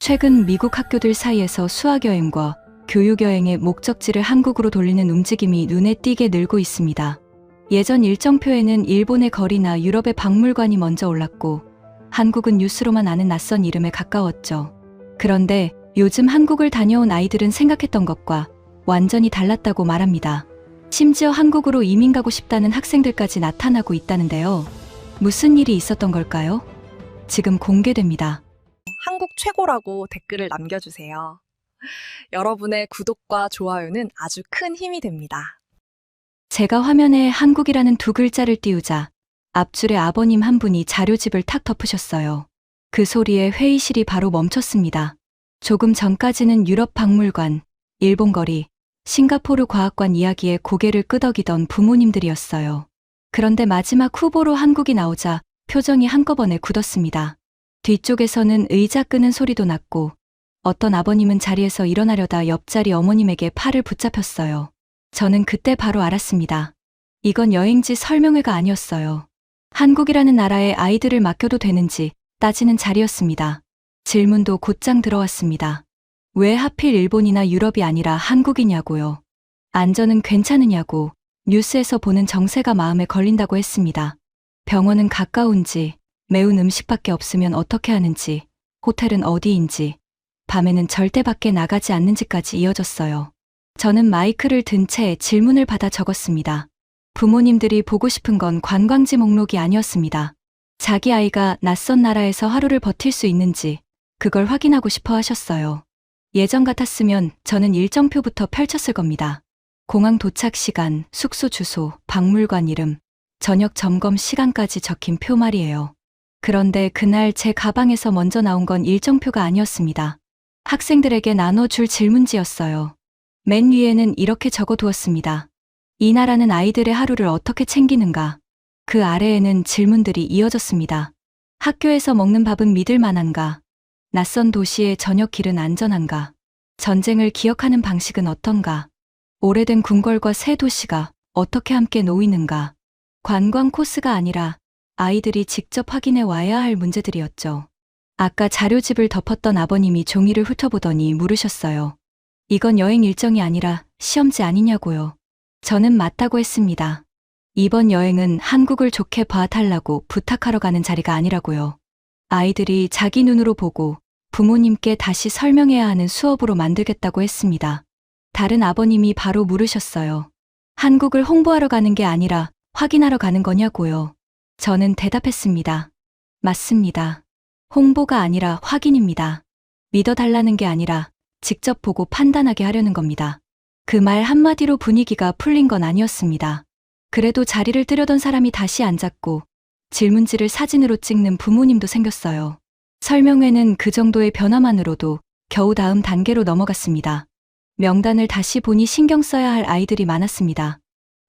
최근 미국 학교들 사이에서 수학여행과 교육여행의 목적지를 한국으로 돌리는 움직임이 눈에 띄게 늘고 있습니다. 예전 일정표에는 일본의 거리나 유럽의 박물관이 먼저 올랐고 한국은 뉴스로만 아는 낯선 이름에 가까웠죠. 그런데 요즘 한국을 다녀온 아이들은 생각했던 것과 완전히 달랐다고 말합니다. 심지어 한국으로 이민 가고 싶다는 학생들까지 나타나고 있다는데요. 무슨 일이 있었던 걸까요? 지금 공개됩니다. 한국 최고라고 댓글을 남겨주세요. 여러분의 구독과 좋아요는 아주 큰 힘이 됩니다. 제가 화면에 한국이라는 두 글자를 띄우자 앞줄에 아버님 한 분이 자료집을 탁 덮으셨어요. 그 소리에 회의실이 바로 멈췄습니다. 조금 전까지는 유럽 박물관, 일본 거리, 싱가포르 과학관 이야기에 고개를 끄덕이던 부모님들이었어요. 그런데 마지막 후보로 한국이 나오자 표정이 한꺼번에 굳었습니다. 뒤쪽에서는 의자 끄는 소리도 났고 어떤 아버님은 자리에서 일어나려다 옆자리 어머님에게 팔을 붙잡혔어요. 저는 그때 바로 알았습니다. 이건 여행지 설명회가 아니었어요. 한국이라는 나라에 아이들을 맡겨도 되는지 따지는 자리였습니다. 질문도 곧장 들어왔습니다. 왜 하필 일본이나 유럽이 아니라 한국이냐고요. 안전은 괜찮으냐고, 뉴스에서 보는 정세가 마음에 걸린다고 했습니다. 병원은 가까운지, 매운 음식밖에 없으면 어떻게 하는지, 호텔은 어디인지, 밤에는 절대 밖에 나가지 않는지까지 이어졌어요. 저는 마이크를 든 채 질문을 받아 적었습니다. 부모님들이 보고 싶은 건 관광지 목록이 아니었습니다. 자기 아이가 낯선 나라에서 하루를 버틸 수 있는지 그걸 확인하고 싶어 하셨어요. 예전 같았으면 저는 일정표부터 펼쳤을 겁니다. 공항 도착 시간, 숙소 주소, 박물관 이름, 저녁 점검 시간까지 적힌 표 말이에요. 그런데 그날 제 가방에서 먼저 나온 건 일정표가 아니었습니다. 학생들에게 나눠줄 질문지였어요. 맨 위에는 이렇게 적어두었습니다. 이 나라는 아이들의 하루를 어떻게 챙기는가? 그 아래에는 질문들이 이어졌습니다. 학교에서 먹는 밥은 믿을 만한가? 낯선 도시의 저녁 길은 안전한가? 전쟁을 기억하는 방식은 어떤가? 오래된 궁궐과 새 도시가 어떻게 함께 놓이는가? 관광 코스가 아니라 아이들이 직접 확인해 와야 할 문제들이었죠. 아까 자료집을 덮었던 아버님이 종이를 훑어보더니 물으셨어요. 이건 여행 일정이 아니라 시험지 아니냐고요. 저는 맞다고 했습니다. 이번 여행은 한국을 좋게 봐달라고 부탁하러 가는 자리가 아니라고요. 아이들이 자기 눈으로 보고 부모님께 다시 설명해야 하는 수업으로 만들겠다고 했습니다. 다른 아버님이 바로 물으셨어요. 한국을 홍보하러 가는 게 아니라 확인하러 가는 거냐고요. 저는 대답했습니다. 맞습니다. 홍보가 아니라 확인입니다. 믿어달라는 게 아니라 직접 보고 판단하게 하려는 겁니다. 그 말 한마디로 분위기가 풀린 건 아니었습니다. 그래도 자리를 뜨려던 사람이 다시 앉았고 질문지를 사진으로 찍는 부모님도 생겼어요. 설명회는 그 정도의 변화만으로도 겨우 다음 단계로 넘어갔습니다. 명단을 다시 보니 신경 써야 할 아이들이 많았습니다.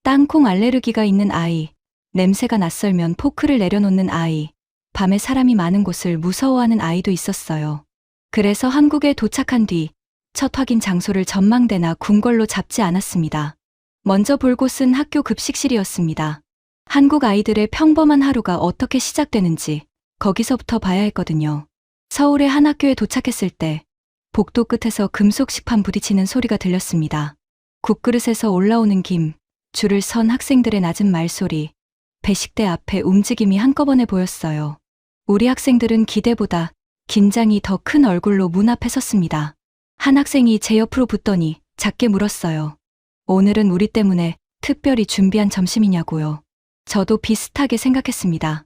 땅콩 알레르기가 있는 아이, 냄새가 낯설면 포크를 내려놓는 아이, 밤에 사람이 많은 곳을 무서워하는 아이도 있었어요. 그래서 한국에 도착한 뒤 첫 확인 장소를 전망대나 궁궐로 잡지 않았습니다. 먼저 볼 곳은 학교 급식실이었습니다. 한국 아이들의 평범한 하루가 어떻게 시작되는지 거기서부터 봐야 했거든요. 서울의 한 학교에 도착했을 때 복도 끝에서 금속 식판 부딪히는 소리가 들렸습니다. 국그릇에서 올라오는 김, 줄을 선 학생들의 낮은 말소리, 배식대 앞에 움직임이 한꺼번에 보였어요. 우리 학생들은 기대보다 긴장이 더 큰 얼굴로 문 앞에 섰습니다. 한 학생이 제 옆으로 붙더니 작게 물었어요. 오늘은 우리 때문에 특별히 준비한 점심이냐고요. 저도 비슷하게 생각했습니다.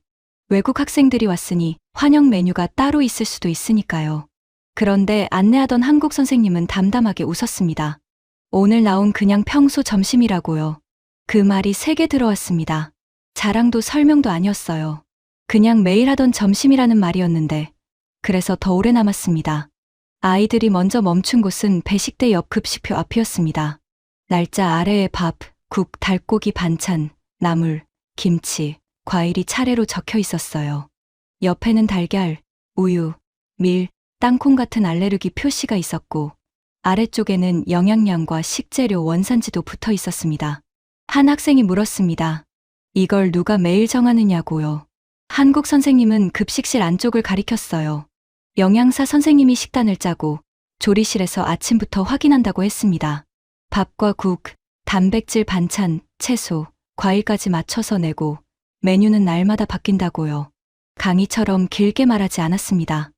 외국 학생들이 왔으니 환영 메뉴가 따로 있을 수도 있으니까요. 그런데 안내하던 한국 선생님은 담담하게 웃었습니다. 오늘 나온 그냥 평소 점심이라고요. 그 말이 세게 들어왔습니다. 자랑도 설명도 아니었어요. 그냥 매일 하던 점심이라는 말이었는데 그래서 더 오래 남았습니다. 아이들이 먼저 멈춘 곳은 배식대 옆 급식표 앞이었습니다. 날짜 아래에 밥, 국, 닭고기 반찬, 나물, 김치, 과일이 차례로 적혀 있었어요. 옆에는 달걀, 우유, 밀, 땅콩 같은 알레르기 표시가 있었고 아래쪽에는 영양량과 식재료 원산지도 붙어 있었습니다. 한 학생이 물었습니다. 이걸 누가 매일 정하느냐고요. 한국 선생님은 급식실 안쪽을 가리켰어요. 영양사 선생님이 식단을 짜고 조리실에서 아침부터 확인한다고 했습니다. 밥과 국, 단백질 반찬, 채소, 과일까지 맞춰서 내고 메뉴는 날마다 바뀐다고요. 강의처럼 길게 말하지 않았습니다.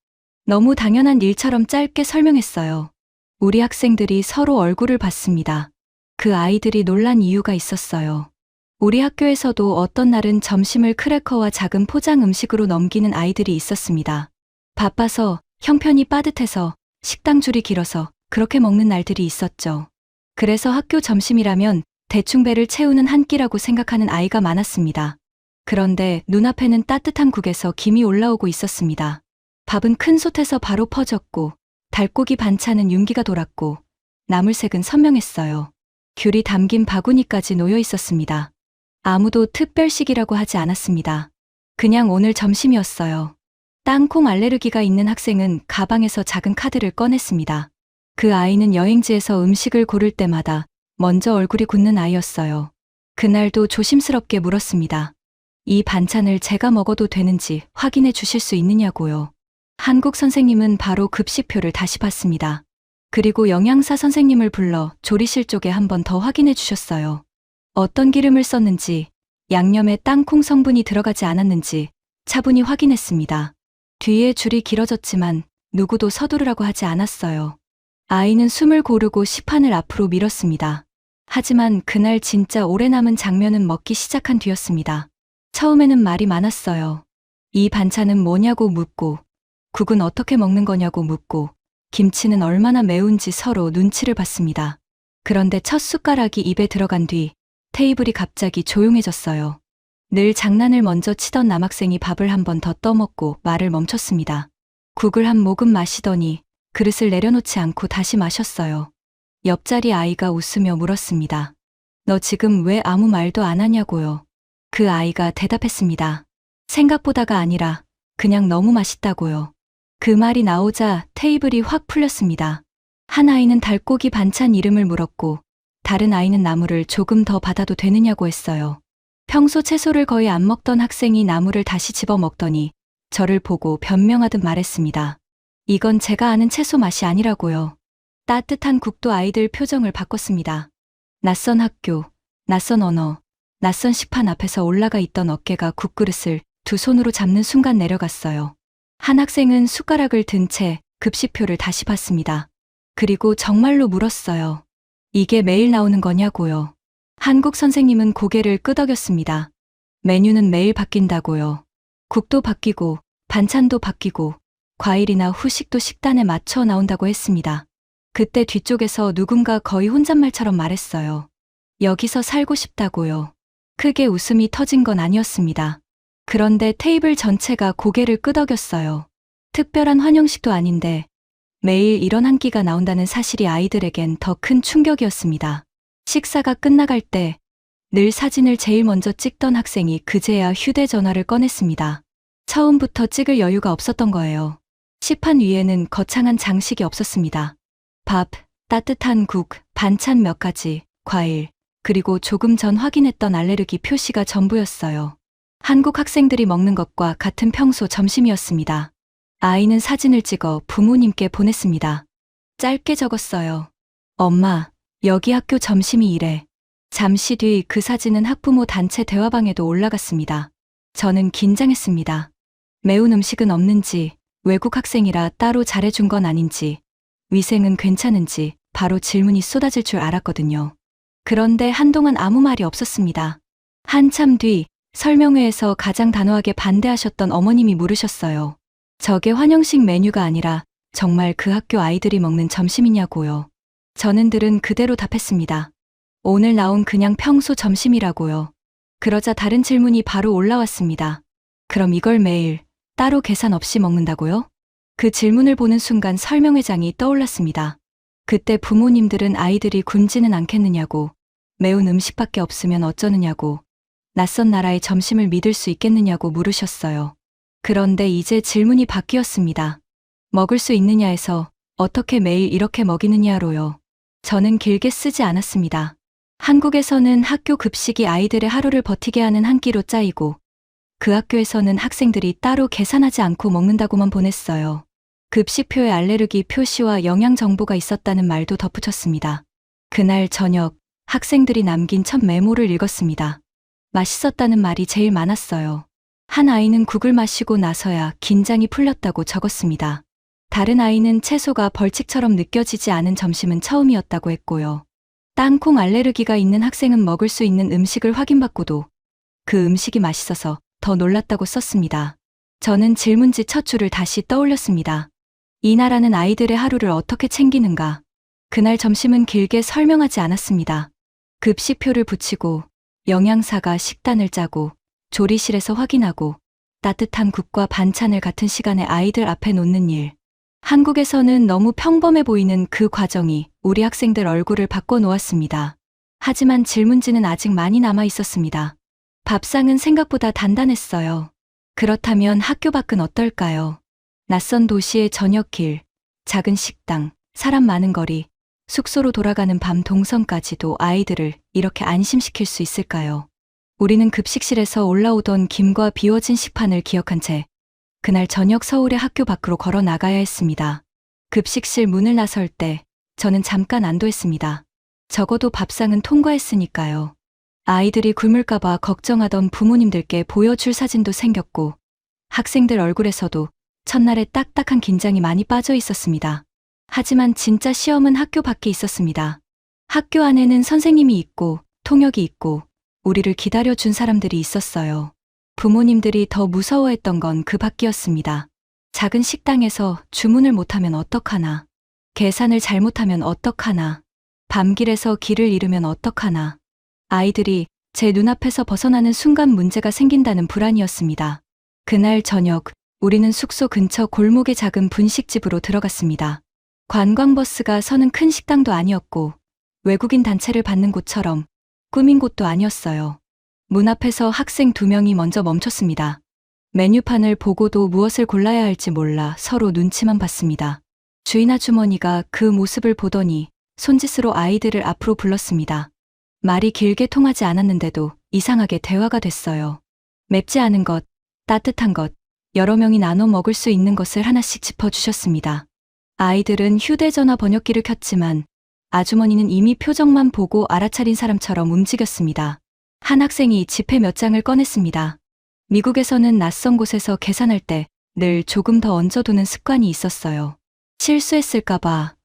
너무 당연한 일처럼 짧게 설명했어요. 우리 학생들이 서로 얼굴을 봤습니다. 그 아이들이 놀란 이유가 있었어요. 우리 학교에서도 어떤 날은 점심을 크래커와 작은 포장 음식으로 넘기는 아이들이 있었습니다. 바빠서, 형편이 빠듯해서, 식당 줄이 길어서 그렇게 먹는 날들이 있었죠. 그래서 학교 점심이라면 대충 배를 채우는 한 끼라고 생각하는 아이가 많았습니다. 그런데 눈앞에는 따뜻한 국에서 김이 올라오고 있었습니다. 밥은 큰 솥에서 바로 퍼졌고 달고기 반찬은 윤기가 돌았고 나물색은 선명했어요. 귤이 담긴 바구니까지 놓여 있었습니다. 아무도 특별식이라고 하지 않았습니다. 그냥 오늘 점심이었어요. 땅콩 알레르기가 있는 학생은 가방에서 작은 카드를 꺼냈습니다. 그 아이는 여행지에서 음식을 고를 때마다 먼저 얼굴이 굳는 아이였어요. 그날도 조심스럽게 물었습니다. 이 반찬을 제가 먹어도 되는지 확인해 주실 수 있느냐고요. 한국 선생님은 바로 급식표를 다시 봤습니다. 그리고 영양사 선생님을 불러 조리실 쪽에 한 번 더 확인해 주셨어요. 어떤 기름을 썼는지, 양념에 땅콩 성분이 들어가지 않았는지 차분히 확인했습니다. 뒤에 줄이 길어졌지만 누구도 서두르라고 하지 않았어요. 아이는 숨을 고르고 시판을 앞으로 밀었습니다. 하지만 그날 진짜 오래 남은 장면은 먹기 시작한 뒤였습니다. 처음에는 말이 많았어요. 이 반찬은 뭐냐고 묻고, 국은 어떻게 먹는 거냐고 묻고, 김치는 얼마나 매운지 서로 눈치를 봤습니다. 그런데 첫 숟가락이 입에 들어간 뒤 테이블이 갑자기 조용해졌어요. 늘 장난을 먼저 치던 남학생이 밥을 한 번 더 떠먹고 말을 멈췄습니다. 국을 한 모금 마시더니 그릇을 내려놓지 않고 다시 마셨어요. 옆자리 아이가 웃으며 물었습니다. 너 지금 왜 아무 말도 안 하냐고요. 그 아이가 대답했습니다. 생각보다가 아니라 그냥 너무 맛있다고요. 그 말이 나오자 테이블이 확 풀렸습니다. 한 아이는 달고기 반찬 이름을 물었고 다른 아이는 나물을 조금 더 받아도 되느냐고 했어요. 평소 채소를 거의 안 먹던 학생이 나물을 다시 집어 먹더니 저를 보고 변명하듯 말했습니다. 이건 제가 아는 채소 맛이 아니라고요. 따뜻한 국도 아이들 표정을 바꿨습니다. 낯선 학교, 낯선 언어, 낯선 식판 앞에서 올라가 있던 어깨가 국그릇을 두 손으로 잡는 순간 내려갔어요. 한 학생은 숟가락을 든 채 급식표를 다시 봤습니다. 그리고 정말로 물었어요. 이게 매일 나오는 거냐고요. 한국 선생님은 고개를 끄덕였습니다. 메뉴는 매일 바뀐다고요. 국도 바뀌고 반찬도 바뀌고 과일이나 후식도 식단에 맞춰 나온다고 했습니다. 그때 뒤쪽에서 누군가 거의 혼잣말처럼 말했어요. 여기서 살고 싶다고요. 크게 웃음이 터진 건 아니었습니다. 그런데 테이블 전체가 고개를 끄덕였어요. 특별한 환영식도 아닌데 매일 이런 한 끼가 나온다는 사실이 아이들에겐 더 큰 충격이었습니다. 식사가 끝나갈 때 늘 사진을 제일 먼저 찍던 학생이 그제야 휴대전화를 꺼냈습니다. 처음부터 찍을 여유가 없었던 거예요. 식판 위에는 거창한 장식이 없었습니다. 밥, 따뜻한 국, 반찬 몇 가지, 과일, 그리고 조금 전 확인했던 알레르기 표시가 전부였어요. 한국 학생들이 먹는 것과 같은 평소 점심이었습니다. 아이는 사진을 찍어 부모님께 보냈습니다. 짧게 적었어요. 엄마, 여기 학교 점심이 이래. 잠시 뒤 그 사진은 학부모 단체 대화방에도 올라갔습니다. 저는 긴장했습니다. 매운 음식은 없는지, 외국 학생이라 따로 잘해준 건 아닌지, 위생은 괜찮은지 바로 질문이 쏟아질 줄 알았거든요. 그런데 한동안 아무 말이 없었습니다. 한참 뒤 설명회에서 가장 단호하게 반대하셨던 어머님이 물으셨어요. 저게 환영식 메뉴가 아니라 정말 그 학교 아이들이 먹는 점심이냐고요. 저는 들은 그대로 답했습니다. 오늘 나온 그냥 평소 점심이라고요. 그러자 다른 질문이 바로 올라왔습니다. 그럼 이걸 매일 따로 계산 없이 먹는다고요? 그 질문을 보는 순간 설명회장이 떠올랐습니다. 그때 부모님들은 아이들이 굶지는 않겠느냐고, 매운 음식밖에 없으면 어쩌느냐고, 낯선 나라의 점심을 믿을 수 있겠느냐고 물으셨어요. 그런데 이제 질문이 바뀌었습니다. 먹을 수 있느냐에서 어떻게 매일 이렇게 먹이느냐로요. 저는 길게 쓰지 않았습니다. 한국에서는 학교 급식이 아이들의 하루를 버티게 하는 한 끼로 짜이고 그 학교에서는 학생들이 따로 계산하지 않고 먹는다고만 보냈어요. 급식표에 알레르기 표시와 영양 정보가 있었다는 말도 덧붙였습니다. 그날 저녁 학생들이 남긴 첫 메모를 읽었습니다. 맛있었다는 말이 제일 많았어요. 한 아이는 국을 마시고 나서야 긴장이 풀렸다고 적었습니다. 다른 아이는 채소가 벌칙처럼 느껴지지 않은 점심은 처음이었다고 했고요. 땅콩 알레르기가 있는 학생은 먹을 수 있는 음식을 확인받고도 그 음식이 맛있어서 더 놀랐다고 썼습니다. 저는 질문지 첫 줄을 다시 떠올렸습니다. 이 나라는 아이들의 하루를 어떻게 챙기는가? 그날 점심은 길게 설명하지 않았습니다. 급식표를 붙이고 영양사가 식단을 짜고 조리실에서 확인하고 따뜻한 국과 반찬을 같은 시간에 아이들 앞에 놓는 일. 한국에서는 너무 평범해 보이는 그 과정이 우리 학생들 얼굴을 바꿔놓았습니다. 하지만 질문지는 아직 많이 남아 있었습니다. 밥상은 생각보다 단단했어요. 그렇다면 학교 밖은 어떨까요? 낯선 도시의 저녁길, 작은 식당, 사람 많은 거리, 숙소로 돌아가는 밤 동선까지도 아이들을 이렇게 안심시킬 수 있을까요? 우리는 급식실에서 올라오던 김과 비워진 식판을 기억한 채 그날 저녁 서울의 학교 밖으로 걸어 나가야 했습니다. 급식실 문을 나설 때 저는 잠깐 안도했습니다. 적어도 밥상은 통과했으니까요. 아이들이 굶을까봐 걱정하던 부모님들께 보여줄 사진도 생겼고 학생들 얼굴에서도 첫날에 딱딱한 긴장이 많이 빠져 있었습니다. 하지만 진짜 시험은 학교 밖에 있었습니다. 학교 안에는 선생님이 있고 통역이 있고 우리를 기다려준 사람들이 있었어요. 부모님들이 더 무서워했던 건 그 밖이었습니다. 작은 식당에서 주문을 못하면 어떡하나. 계산을 잘못하면 어떡하나. 밤길에서 길을 잃으면 어떡하나. 아이들이 제 눈앞에서 벗어나는 순간 문제가 생긴다는 불안이었습니다. 그날 저녁 우리는 숙소 근처 골목의 작은 분식집으로 들어갔습니다. 관광버스가 서는 큰 식당도 아니었고 외국인 단체를 받는 곳처럼 꾸민 곳도 아니었어요. 문 앞에서 학생 2명이 먼저 멈췄습니다. 메뉴판을 보고도 무엇을 골라야 할지 몰라 서로 눈치만 봤습니다. 주인 아주머니가 그 모습을 보더니 손짓으로 아이들을 앞으로 불렀습니다. 말이 길게 통하지 않았는데도 이상하게 대화가 됐어요. 맵지 않은 것, 따뜻한 것, 여러 명이 나눠 먹을 수 있는 것을 하나씩 짚어주셨습니다. 아이들은 휴대전화 번역기를 켰지만 아주머니는 이미 표정만 보고 알아차린 사람처럼 움직였습니다. 한 학생이 지폐 몇 장을 꺼냈습니다. 미국에서는 낯선 곳에서 계산할 때 늘 조금 더 얹어두는 습관이 있었어요. 실수했을까봐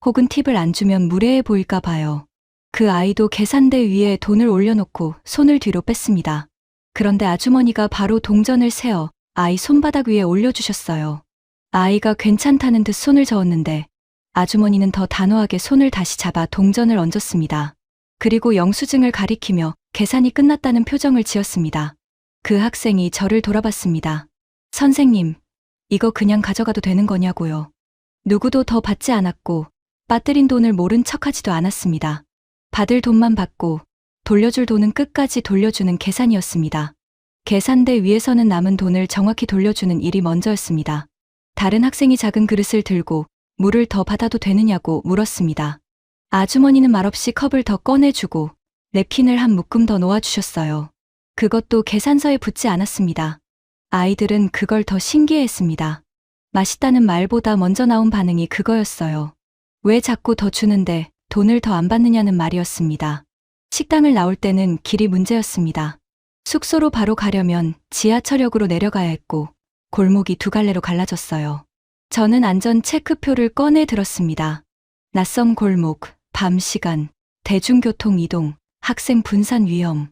혹은 팁을 안 주면 무례해 보일까 봐요. 그 아이도 계산대 위에 돈을 올려놓고 손을 뒤로 뺐습니다. 그런데 아주머니가 바로 동전을 세어 아이 손바닥 위에 올려주셨어요. 아이가 괜찮다는 듯 손을 저었는데 아주머니는 더 단호하게 손을 다시 잡아 동전을 얹었습니다. 그리고 영수증을 가리키며 계산이 끝났다는 표정을 지었습니다. 그 학생이 저를 돌아봤습니다. 선생님, 이거 그냥 가져가도 되는 거냐고요. 누구도 더 받지 않았고 빠뜨린 돈을 모른 척하지도 않았습니다. 받을 돈만 받고 돌려줄 돈은 끝까지 돌려주는 계산이었습니다. 계산대 위에서는 남은 돈을 정확히 돌려주는 일이 먼저였습니다. 다른 학생이 작은 그릇을 들고 물을 더 받아도 되느냐고 물었습니다. 아주머니는 말없이 컵을 더 꺼내주고 냅킨을 한 묶음 더 놓아주셨어요. 그것도 계산서에 붙지 않았습니다. 아이들은 그걸 더 신기해했습니다. 맛있다는 말보다 먼저 나온 반응이 그거였어요. 왜 자꾸 더 주는데 돈을 더 안 받느냐는 말이었습니다. 식당을 나올 때는 길이 문제였습니다. 숙소로 바로 가려면 지하철역으로 내려가야 했고 골목이 2갈래로 갈라졌어요. 저는 안전 체크표를 꺼내 들었습니다. 낯선 골목, 밤 시간, 대중교통 이동, 학생 분산 위험.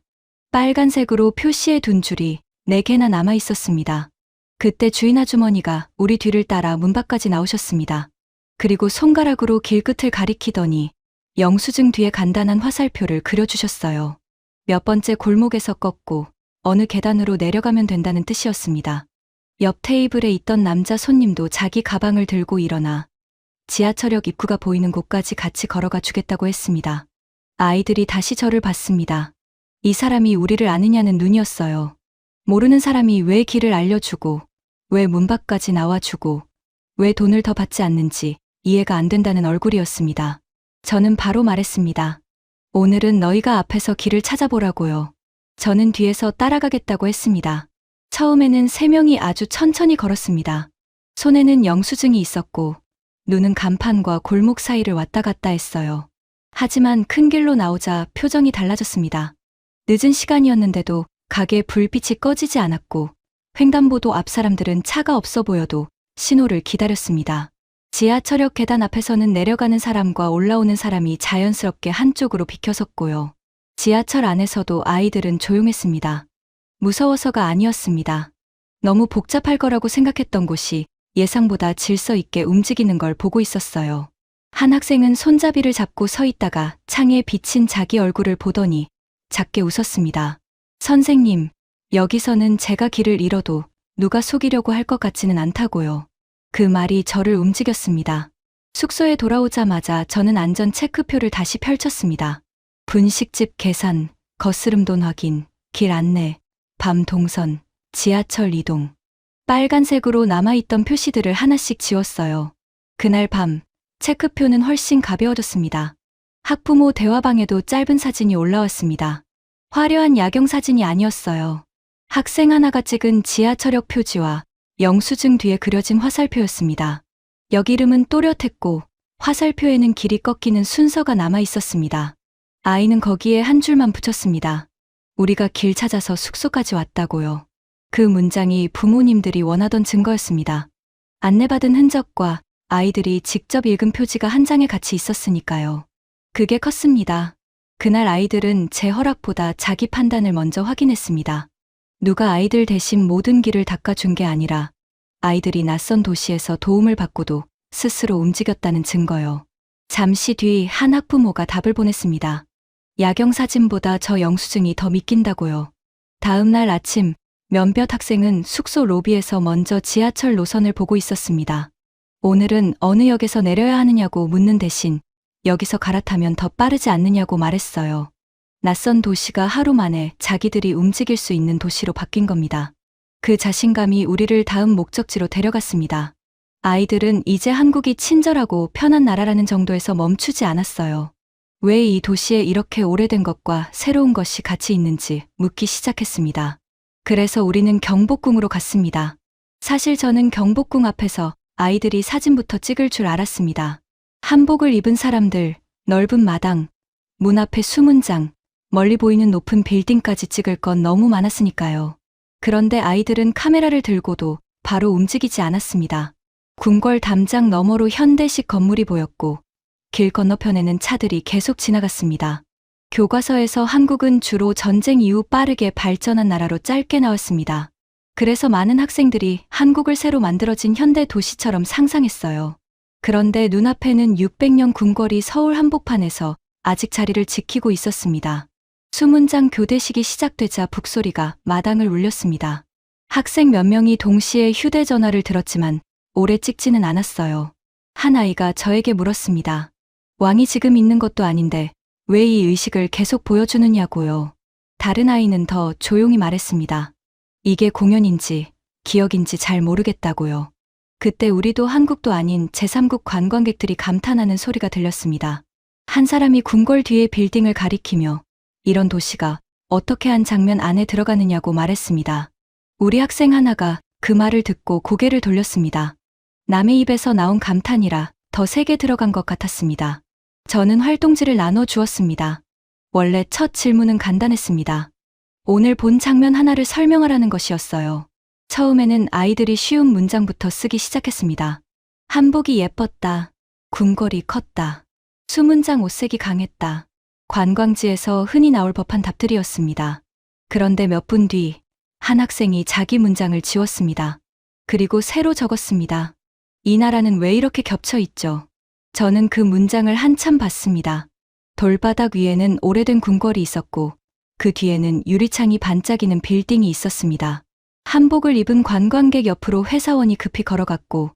빨간색으로 표시해 둔 줄이 4개나 남아 있었습니다. 그때 주인 아주머니가 우리 뒤를 따라 문 밖까지 나오셨습니다. 그리고 손가락으로 길끝을 가리키더니 영수증 뒤에 간단한 화살표를 그려주셨어요. 몇 번째 골목에서 꺾고 어느 계단으로 내려가면 된다는 뜻이었습니다. 옆 테이블에 있던 남자 손님도 자기 가방을 들고 일어나 지하철역 입구가 보이는 곳까지 같이 걸어가 주겠다고 했습니다. 아이들이 다시 저를 봤습니다. 이 사람이 우리를 아느냐는 눈이었어요. 모르는 사람이 왜 길을 알려주고 왜 문 밖까지 나와주고 왜 돈을 더 받지 않는지 이해가 안 된다는 얼굴이었습니다. 저는 바로 말했습니다. 오늘은 너희가 앞에서 길을 찾아보라고요. 저는 뒤에서 따라가겠다고 했습니다. 처음에는 3명이 아주 천천히 걸었습니다. 손에는 영수증이 있었고 눈은 간판과 골목 사이를 왔다 갔다 했어요. 하지만 큰 길로 나오자 표정이 달라졌습니다. 늦은 시간이었는데도 가게 불빛이 꺼지지 않았고 횡단보도 앞 사람들은 차가 없어 보여도 신호를 기다렸습니다. 지하철역 계단 앞에서는 내려가는 사람과 올라오는 사람이 자연스럽게 한쪽으로 비켜섰고요. 지하철 안에서도 아이들은 조용했습니다. 무서워서가 아니었습니다. 너무 복잡할 거라고 생각했던 곳이 예상보다 질서 있게 움직이는 걸 보고 있었어요. 한 학생은 손잡이를 잡고 서 있다가 창에 비친 자기 얼굴을 보더니 작게 웃었습니다. 선생님, 여기서는 제가 길을 잃어도 누가 속이려고 할 것 같지는 않다고요. 그 말이 저를 움직였습니다. 숙소에 돌아오자마자 저는 안전 체크표를 다시 펼쳤습니다. 분식집 계산, 거스름돈 확인, 길 안내, 밤 동선, 지하철 이동. 빨간색으로 남아있던 표시들을 하나씩 지웠어요. 그날 밤, 체크표는 훨씬 가벼워졌습니다. 학부모 대화방에도 짧은 사진이 올라왔습니다. 화려한 야경 사진이 아니었어요. 학생 하나가 찍은 지하철역 표지와 영수증 뒤에 그려진 화살표였습니다. 역 이름은 또렷했고 화살표에는 길이 꺾이는 순서가 남아 있었습니다. 아이는 거기에 한 줄만 붙였습니다. 우리가 길 찾아서 숙소까지 왔다고요. 그 문장이 부모님들이 원하던 증거였습니다. 안내받은 흔적과 아이들이 직접 읽은 표지가 한 장에 같이 있었으니까요. 그게 컸습니다. 그날 아이들은 제 허락보다 자기 판단을 먼저 확인했습니다. 누가 아이들 대신 모든 길을 닦아준 게 아니라 아이들이 낯선 도시에서 도움을 받고도 스스로 움직였다는 증거요. 잠시 뒤 한 학부모가 답을 보냈습니다. 야경 사진보다 저 영수증이 더 믿긴다고요. 다음 날 아침 몇몇 학생은 숙소 로비에서 먼저 지하철 노선을 보고 있었습니다. 오늘은 어느 역에서 내려야 하느냐고 묻는 대신 여기서 갈아타면 더 빠르지 않느냐고 말했어요. 낯선 도시가 하루 만에 자기들이 움직일 수 있는 도시로 바뀐 겁니다. 그 자신감이 우리를 다음 목적지로 데려갔습니다. 아이들은 이제 한국이 친절하고 편한 나라라는 정도에서 멈추지 않았어요. 왜 이 도시에 이렇게 오래된 것과 새로운 것이 같이 있는지 묻기 시작했습니다. 그래서 우리는 경복궁으로 갔습니다. 사실 저는 경복궁 앞에서 아이들이 사진부터 찍을 줄 알았습니다. 한복을 입은 사람들, 넓은 마당, 문 앞에 수문장, 멀리 보이는 높은 빌딩까지 찍을 건 너무 많았으니까요. 그런데 아이들은 카메라를 들고도 바로 움직이지 않았습니다. 궁궐 담장 너머로 현대식 건물이 보였고 길 건너편에는 차들이 계속 지나갔습니다. 교과서에서 한국은 주로 전쟁 이후 빠르게 발전한 나라로 짧게 나왔습니다. 그래서 많은 학생들이 한국을 새로 만들어진 현대 도시처럼 상상했어요. 그런데 눈앞에는 600년 궁궐이 서울 한복판에서 아직 자리를 지키고 있었습니다. 수문장 교대식이 시작되자 북소리가 마당을 울렸습니다. 학생 몇 명이 동시에 휴대전화를 들었지만 오래 찍지는 않았어요. 한 아이가 저에게 물었습니다. 왕이 지금 있는 것도 아닌데 왜 이 의식을 계속 보여주느냐고요. 다른 아이는 더 조용히 말했습니다. 이게 공연인지 기억인지 잘 모르겠다고요. 그때 우리도 한국도 아닌 제3국 관광객들이 감탄하는 소리가 들렸습니다. 한 사람이 궁궐 뒤의 빌딩을 가리키며 이런 도시가 어떻게 한 장면 안에 들어가느냐고 말했습니다. 우리 학생 하나가 그 말을 듣고 고개를 돌렸습니다. 남의 입에서 나온 감탄이라 더 세게 들어간 것 같았습니다. 저는 활동지를 나눠 주었습니다. 원래 첫 질문은 간단했습니다. 오늘 본 장면 하나를 설명하라는 것이었어요. 처음에는 아이들이 쉬운 문장부터 쓰기 시작했습니다. 한복이 예뻤다. 궁궐이 컸다. 수문장 옷색이 강했다. 관광지에서 흔히 나올 법한 답들이었습니다. 그런데 몇 분 뒤 한 학생이 자기 문장을 지웠습니다. 그리고 새로 적었습니다. 이 나라는 왜 이렇게 겹쳐 있죠? 저는 그 문장을 한참 봤습니다. 돌바닥 위에는 오래된 궁궐이 있었고 그 뒤에는 유리창이 반짝이는 빌딩이 있었습니다. 한복을 입은 관광객 옆으로 회사원이 급히 걸어갔고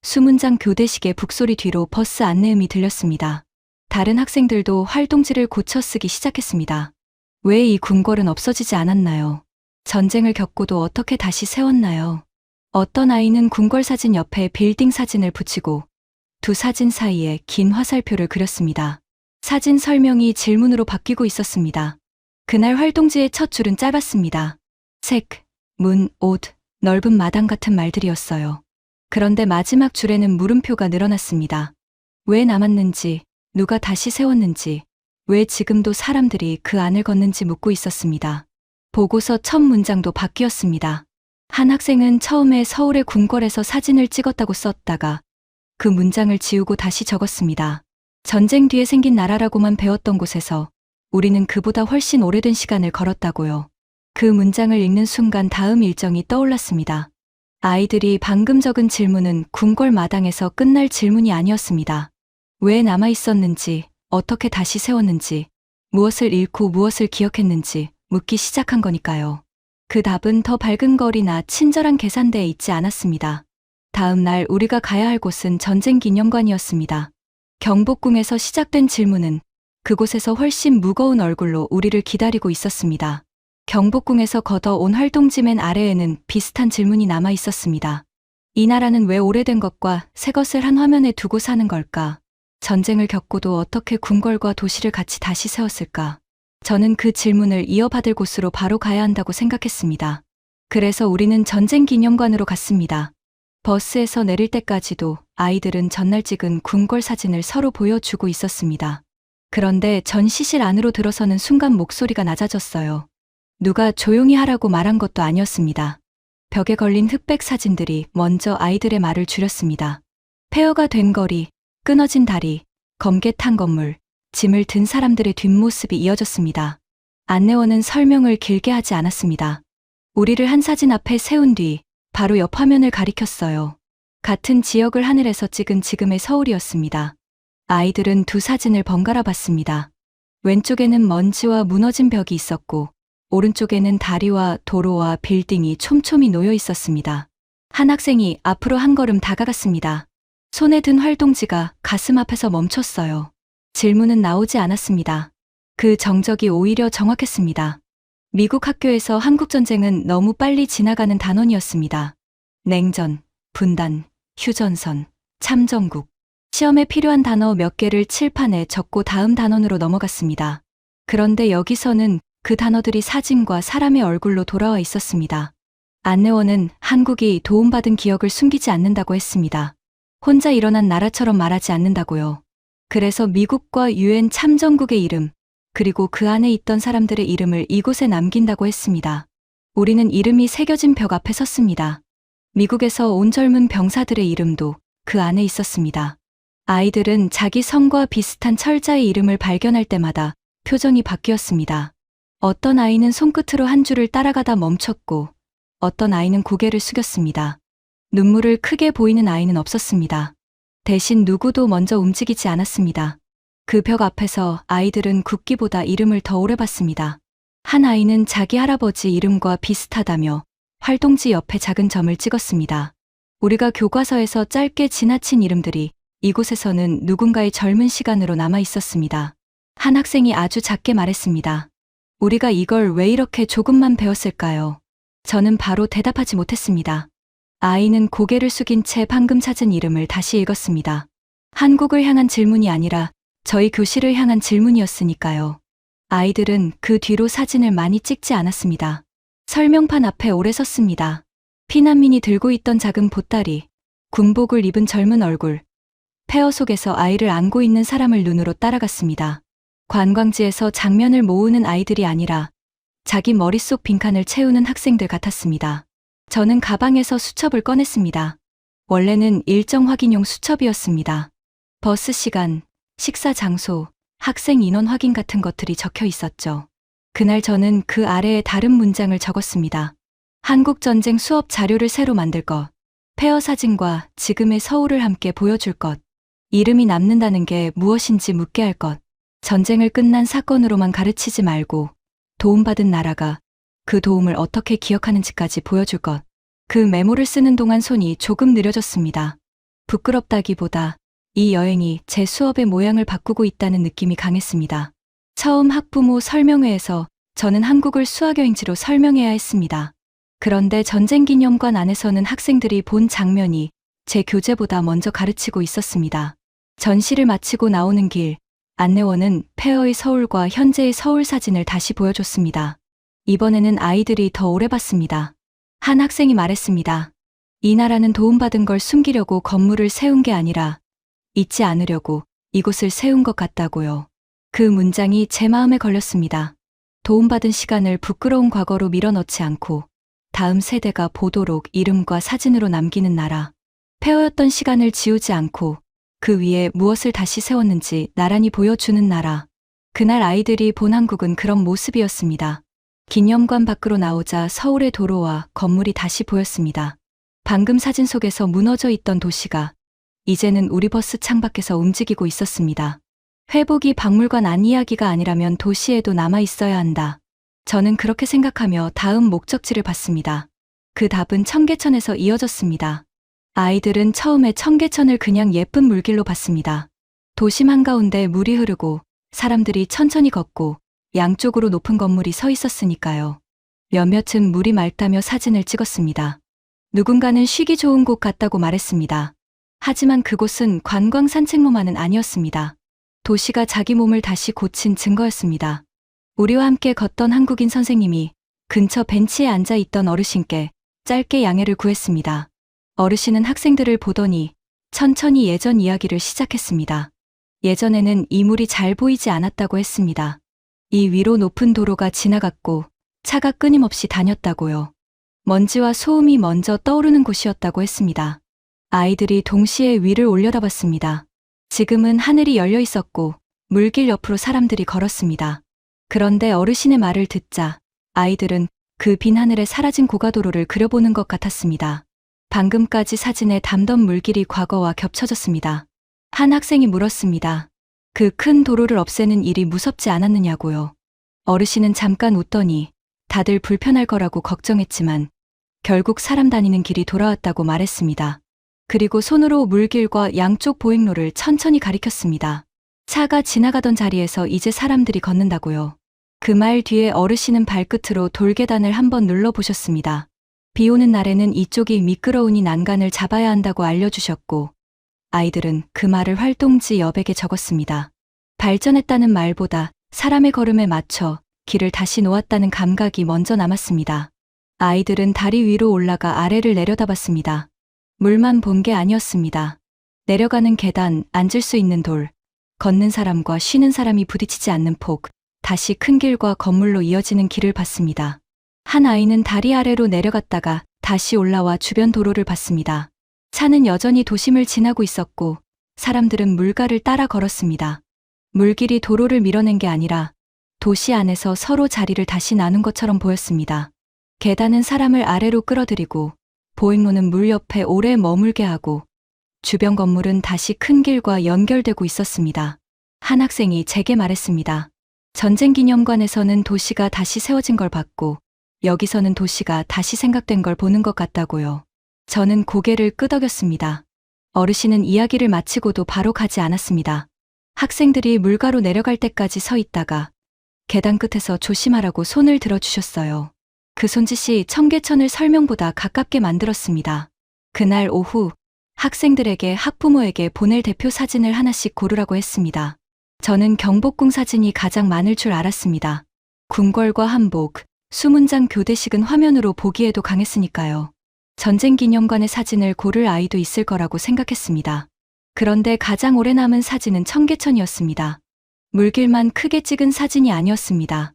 수문장 교대식의 북소리 뒤로 버스 안내음이 들렸습니다. 다른 학생들도 활동지를 고쳐 쓰기 시작했습니다. 왜 이 궁궐은 없어지지 않았나요? 전쟁을 겪고도 어떻게 다시 세웠나요? 어떤 아이는 궁궐 사진 옆에 빌딩 사진을 붙이고 두 사진 사이에 긴 화살표를 그렸습니다. 사진 설명이 질문으로 바뀌고 있었습니다. 그날 활동지의 첫 줄은 짧았습니다. 색, 문, 옷, 넓은 마당 같은 말들이었어요. 그런데 마지막 줄에는 물음표가 늘어났습니다. 왜 남았는지, 누가 다시 세웠는지, 왜 지금도 사람들이 그 안을 걷는지 묻고 있었습니다. 보고서 첫 문장도 바뀌었습니다. 한 학생은 처음에 서울의 궁궐에서 사진을 찍었다고 썼다가 그 문장을 지우고 다시 적었습니다. 전쟁 뒤에 생긴 나라라고만 배웠던 곳에서 우리는 그보다 훨씬 오래된 시간을 걸었다고요. 그 문장을 읽는 순간 다음 일정이 떠올랐습니다. 아이들이 방금 적은 질문은 궁궐 마당에서 끝날 질문이 아니었습니다. 왜 남아 있었는지, 어떻게 다시 세웠는지, 무엇을 잃고 무엇을 기억했는지 묻기 시작한 거니까요. 그 답은 더 밝은 거리나 친절한 계산대에 있지 않았습니다. 다음 날 우리가 가야 할 곳은 전쟁기념관이었습니다. 경복궁에서 시작된 질문은 그곳에서 훨씬 무거운 얼굴로 우리를 기다리고 있었습니다. 경복궁에서 걷어온 활동지 맨 아래에는 비슷한 질문이 남아 있었습니다. 이 나라는 왜 오래된 것과 새 것을 한 화면에 두고 사는 걸까? 전쟁을 겪고도 어떻게 궁궐과 도시를 같이 다시 세웠을까? 저는 그 질문을 이어받을 곳으로 바로 가야 한다고 생각했습니다. 그래서 우리는 전쟁기념관으로 갔습니다. 버스에서 내릴 때까지도 아이들은 전날 찍은 궁궐 사진을 서로 보여주고 있었습니다. 그런데 전시실 안으로 들어서는 순간 목소리가 낮아졌어요. 누가 조용히 하라고 말한 것도 아니었습니다. 벽에 걸린 흑백 사진들이 먼저 아이들의 말을 줄였습니다. 폐허가 된 거리, 끊어진 다리, 검게 탄 건물, 짐을 든 사람들의 뒷모습이 이어졌습니다. 안내원은 설명을 길게 하지 않았습니다. 우리를 한 사진 앞에 세운 뒤 바로 옆 화면을 가리켰어요. 같은 지역을 하늘에서 찍은 지금의 서울이었습니다. 아이들은 두 사진을 번갈아 봤습니다. 왼쪽에는 먼지와 무너진 벽이 있었고 오른쪽에는 다리와 도로와 빌딩이 촘촘히 놓여 있었습니다. 한 학생이 앞으로 한 걸음 다가갔습니다. 손에 든 활동지가 가슴 앞에서 멈췄어요. 질문은 나오지 않았습니다. 그 정적이 오히려 정확했습니다. 미국 학교에서 한국전쟁은 너무 빨리 지나가는 단원이었습니다. 냉전, 분단, 휴전선, 참전국. 시험에 필요한 단어 몇 개를 칠판에 적고 다음 단원으로 넘어갔습니다. 그런데 여기서는 그 단어들이 사진과 사람의 얼굴로 돌아와 있었습니다. 안내원은 한국이 도움받은 기억을 숨기지 않는다고 했습니다. 혼자 일어난 나라처럼 말하지 않는다고요. 그래서 미국과 유엔 참전국의 이름, 그리고 그 안에 있던 사람들의 이름을 이곳에 남긴다고 했습니다. 우리는 이름이 새겨진 벽 앞에 섰습니다. 미국에서 온 젊은 병사들의 이름도 그 안에 있었습니다. 아이들은 자기 성과 비슷한 철자의 이름을 발견할 때마다 표정이 바뀌었습니다. 어떤 아이는 손끝으로 한 줄을 따라가다 멈췄고 어떤 아이는 고개를 숙였습니다. 눈물을 크게 보이는 아이는 없었습니다. 대신 누구도 먼저 움직이지 않았습니다. 그 벽 앞에서 아이들은 국기보다 이름을 더 오래 봤습니다. 한 아이는 자기 할아버지 이름과 비슷하다며 활동지 옆에 작은 점을 찍었습니다. 우리가 교과서에서 짧게 지나친 이름들이 이곳에서는 누군가의 젊은 시간으로 남아 있었습니다. 한 학생이 아주 작게 말했습니다. 우리가 이걸 왜 이렇게 조금만 배웠을까요? 저는 바로 대답하지 못했습니다. 아이는 고개를 숙인 채 방금 찾은 이름을 다시 읽었습니다. 한국을 향한 질문이 아니라 저희 교실을 향한 질문이었으니까요. 아이들은 그 뒤로 사진을 많이 찍지 않았습니다. 설명판 앞에 오래 섰습니다. 피난민이 들고 있던 작은 보따리, 군복을 입은 젊은 얼굴, 폐허 속에서 아이를 안고 있는 사람을 눈으로 따라갔습니다. 관광지에서 장면을 모으는 아이들이 아니라 자기 머릿속 빈칸을 채우는 학생들 같았습니다. 저는 가방에서 수첩을 꺼냈습니다. 원래는 일정 확인용 수첩이었습니다. 버스 시간, 식사 장소, 학생 인원 확인 같은 것들이 적혀 있었죠. 그날 저는 그 아래에 다른 문장을 적었습니다. 한국전쟁 수업 자료를 새로 만들 것, 폐허 사진과 지금의 서울을 함께 보여줄 것, 이름이 남는다는 게 무엇인지 묻게 할 것, 전쟁을 끝난 사건으로만 가르치지 말고 도움받은 나라가 그 도움을 어떻게 기억하는지까지 보여줄 것. 그 메모를 쓰는 동안 손이 조금 느려졌습니다. 부끄럽다기보다 이 여행이 제 수업의 모양을 바꾸고 있다는 느낌이 강했습니다. 처음 학부모 설명회에서 저는 한국을 수학여행지로 설명해야 했습니다. 그런데 전쟁기념관 안에서는 학생들이 본 장면이 제 교재보다 먼저 가르치고 있었습니다. 전시를 마치고 나오는 길, 안내원은 폐허의 서울과 현재의 서울 사진을 다시 보여줬습니다. 이번에는 아이들이 더 오래 봤습니다. 한 학생이 말했습니다. 이 나라는 도움받은 걸 숨기려고 건물을 세운 게 아니라 잊지 않으려고 이곳을 세운 것 같다고요. 그 문장이 제 마음에 걸렸습니다. 도움받은 시간을 부끄러운 과거로 밀어넣지 않고 다음 세대가 보도록 이름과 사진으로 남기는 나라. 폐허였던 시간을 지우지 않고 그 위에 무엇을 다시 세웠는지 나란히 보여주는 나라. 그날 아이들이 본 한국은 그런 모습이었습니다. 기념관 밖으로 나오자 서울의 도로와 건물이 다시 보였습니다. 방금 사진 속에서 무너져 있던 도시가 이제는 우리 버스 창밖에서 움직이고 있었습니다. 회복이 박물관 안 이야기가 아니라면 도시에도 남아 있어야 한다. 저는 그렇게 생각하며 다음 목적지를 봤습니다. 그 답은 청계천에서 이어졌습니다. 아이들은 처음에 청계천을 그냥 예쁜 물길로 봤습니다. 도심 한가운데 물이 흐르고 사람들이 천천히 걷고 양쪽으로 높은 건물이 서 있었으니까요. 몇몇은 물이 맑다며 사진을 찍었습니다. 누군가는 쉬기 좋은 곳 같다고 말했습니다. 하지만 그곳은 관광 산책로만은 아니었습니다. 도시가 자기 몸을 다시 고친 증거였습니다. 우리와 함께 걷던 한국인 선생님이 근처 벤치에 앉아 있던 어르신께 짧게 양해를 구했습니다. 어르신은 학생들을 보더니 천천히 예전 이야기를 시작했습니다. 예전에는 이 물이 잘 보이지 않았다고 했습니다. 이 위로 높은 도로가 지나갔고 차가 끊임없이 다녔다고요. 먼지와 소음이 먼저 떠오르는 곳이었다고 했습니다. 아이들이 동시에 위를 올려다봤습니다. 지금은 하늘이 열려 있었고 물길 옆으로 사람들이 걸었습니다. 그런데 어르신의 말을 듣자 아이들은 그 빈 하늘에 사라진 고가도로를 그려보는 것 같았습니다. 방금까지 사진에 담던 물길이 과거와 겹쳐졌습니다. 한 학생이 물었습니다. 그 큰 도로를 없애는 일이 무섭지 않았느냐고요. 어르신은 잠깐 웃더니 다들 불편할 거라고 걱정했지만 결국 사람 다니는 길이 돌아왔다고 말했습니다. 그리고 손으로 물길과 양쪽 보행로를 천천히 가리켰습니다. 차가 지나가던 자리에서 이제 사람들이 걷는다고요. 그 말 뒤에 어르신은 발끝으로 돌계단을 한번 눌러보셨습니다. 비 오는 날에는 이쪽이 미끄러우니 난간을 잡아야 한다고 알려주셨고 아이들은 그 말을 활동지 여백에 적었습니다. 발전했다는 말보다 사람의 걸음에 맞춰 길을 다시 놓았다는 감각이 먼저 남았습니다. 아이들은 다리 위로 올라가 아래를 내려다봤습니다. 물만 본 게 아니었습니다. 내려가는 계단, 앉을 수 있는 돌, 걷는 사람과 쉬는 사람이 부딪히지 않는 폭, 다시 큰 길과 건물로 이어지는 길을 봤습니다. 한 아이는 다리 아래로 내려갔다가 다시 올라와 주변 도로를 봤습니다. 차는 여전히 도심을 지나고 있었고 사람들은 물가를 따라 걸었습니다. 물길이 도로를 밀어낸 게 아니라 도시 안에서 서로 자리를 다시 나눈 것처럼 보였습니다. 계단은 사람을 아래로 끌어들이고 보행로는 물 옆에 오래 머물게 하고 주변 건물은 다시 큰 길과 연결되고 있었습니다. 한 학생이 제게 말했습니다. 전쟁기념관에서는 도시가 다시 세워진 걸 봤고 여기서는 도시가 다시 생각된 걸 보는 것 같다고요. 저는 고개를 끄덕였습니다. 어르신은 이야기를 마치고도 바로 가지 않았습니다. 학생들이 물가로 내려갈 때까지 서 있다가 계단 끝에서 조심하라고 손을 들어주셨어요. 그 손짓이 청계천을 설명보다 가깝게 만들었습니다. 그날 오후 학생들에게 학부모에게 보낼 대표 사진을 하나씩 고르라고 했습니다. 저는 경복궁 사진이 가장 많을 줄 알았습니다. 궁궐과 한복, 수문장 교대식은 화면으로 보기에도 강했으니까요. 전쟁기념관의 사진을 고를 아이도 있을 거라고 생각했습니다. 그런데 가장 오래 남은 사진은 청계천이었습니다. 물길만 크게 찍은 사진이 아니었습니다.